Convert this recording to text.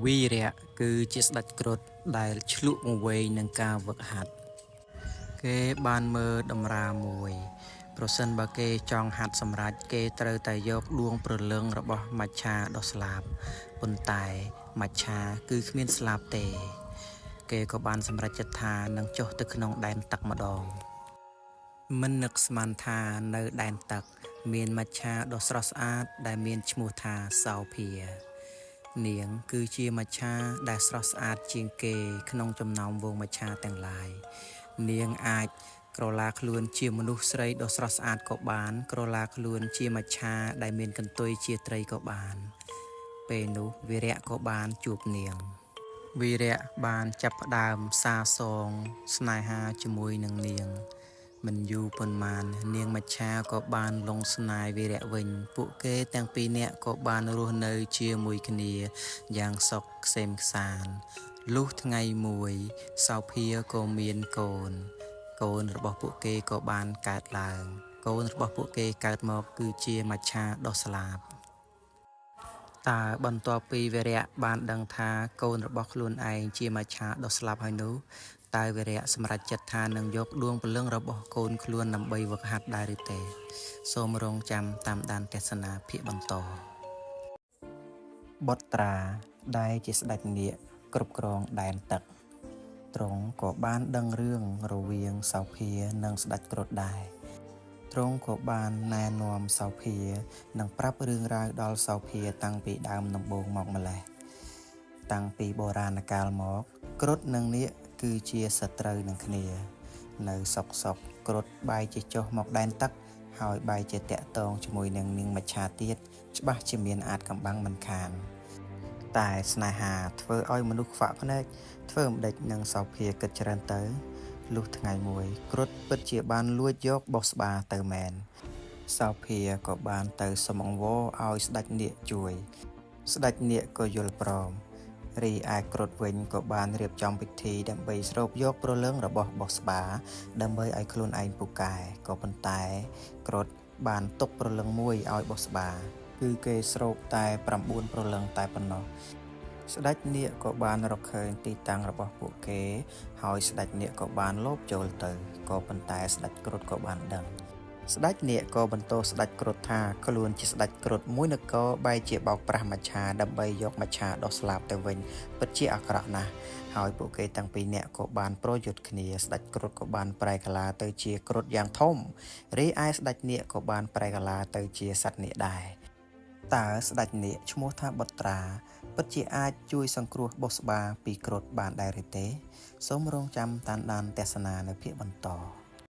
វីរៈគឺជាស្ដេចគ្រុឌដែលឆ្លក់មកវែងនឹងការវឹកហាត់គេបានមើលតម្រាមួយប្រសិនបើគេចង់ហាត់សម្រេចគេត្រូវតែយកដួងព្រលឹងរបស់មច្ឆាដ៏ស្លាប់ប៉ុន្តែមច្ឆាគឺគ្មានស្លាប់ទេគេក៏បានសម្រេចចិត្តថានឹងចុះទៅក្នុងដែនទឹកម្ដងមិននឹកស្មានថានៅដែនទឹកមានមច្ឆាដ៏ស្រស់ស្អាតដែលមានឈ្មោះថាសោភានាងគឺជាមច្ឆាដែលស្រស់ស្អាតជាងគេក្នុងចំណោមហ្វូងមច្ឆាទាំងឡាយនាងអាចក្រឡាខ្លួនជាមនុស្សស្រីដ៏ស្រស់ស្អាតក៏បានក្រឡាខ្លួនជាមច្ឆាដែលមានកន្ទុយជាត្រីក៏បានពេលនោះវីរៈក៏បានជួបនាងវីរៈបានចាប់ផ្ដើមសារសងស្នេហាជាមួយនឹងនាងមិនយូរប៉ុន្មាននាងមច្ឆាក៏បានលងស្នេហ៍វីរៈវិញពួកគេទាំងពីរនាក់ក៏បានរស់នៅជាមួយគ្នាយ៉ាងសុខក្សេមក្សាន្តលុះថ្ងៃមួយសោភាក៏មានកូនរបស់ពួកគេក៏បានកើតឡើងកូនរបស់ពួកគេកើតមកគឺជាមច្ឆាដ៏ស្លាប់តើបន្ទាប់ពីវីរៈបានដឹងថាកូនរបស់ខ្លួនឯងជាមច្ឆាដ៏ស្លាប់ហើយនោះតើវីរៈសម្រេចចិត្តថានឹងយកដួងព្រលឹងរបស់កូនខ្លួនដើម្បីវឹកហាត់ដែរឬទេសូមរងចាំតាមដានទស្សនាភាគបន្តបុត្រាដែលជាស្ដេចនាគគ្រប់គ្រងដែនទឹកទ្រង់ក៏បានដឹងរឿងរវាងសោភានិងស្ដេចគ្រុឌដែរទ្រង់ក៏បានណែនាំសោភានិងប្រាប់រឿងរ៉ាវដល់សោភាតាំងពីដើមដំបូងមកម្ល៉េះតាំងពីបុរាណកាលមកគ្រុឌនិងនាគគឺជាសត្រូវនឹងគ្នានៅសុកគ្រុឌបែរជាចុះមកដែនទឹកហើយបែរជាតាក់ទងជាមួយនឹងនាងមច្ឆាទៀតច្បាស់ជាមានអាចកំបាំងមិនខានតែស្នេហាធ្វើឲ្យមនុស្សខ្វាក់ភ្នែកធ្វើម្ដេចនឹងសោភាគិតច្រើនទៅលុះថ្ងៃមួយគ្រុឌពិតជាបានលួចយកបោះស្បាទៅមែនសោភាក៏បានទៅសុំអង្វរឲ្យស្ដេចនាគជួយស្ដេចនាគក៏យល់ព្រមរីឯគ្រុឌវិញក៏បានរៀបចំពិធីដើម្បីស្រូបយកព្រលឹងរបស់បោះស្បាដើម្បីឲ្យខ្លួនឯងពូកែក៏ប៉ុន្តែគ្រុឌបានទុកព្រលឹងមួយឲ្យបោះស្បាគឺគេស្រូបតែ9ព្រលឹងតែប៉ុណ្ណោះស្ដេចនាគក៏បានរកឃើញទីតាំងរបស់ពួកគេហើយស្ដេចនាគក៏បានលបចូលទៅក៏ប៉ុន្តែស្ដេចគ្រុឌក៏បានដឹងស្ដេចនាគក៏បន្ទោសស្ដេចគ្រុឌថាខ្លួនជាស្ដេចគ្រុឌមួយនគរបែរជាបោកប្រាស់មច្ឆាដើម្បីយកមច្ឆាដ៏ស្លាប់ទៅវិញពិតជាអាក្រក់ណាស់ហើយពួកគេទាំងពីរនាក់ក៏បានប្រយុទ្ធគ្នាស្ដេចគ្រុឌក៏បានប្រែកាឡាទៅជាគ្រុឌយ៉ាងធំរីឯស្ដេចនាគក៏បានប្រែកាឡាទៅជាសត្វនាគដែរតើស្ដេចនាគឈ្មោះថាបុត្រាពិតជាអាចជួយសង្គ្រោះបោះស្បាពីគ្រុឌបានដែរឬទេសូមរងចាំតាមដានទស្សនានៅភាគបន្ត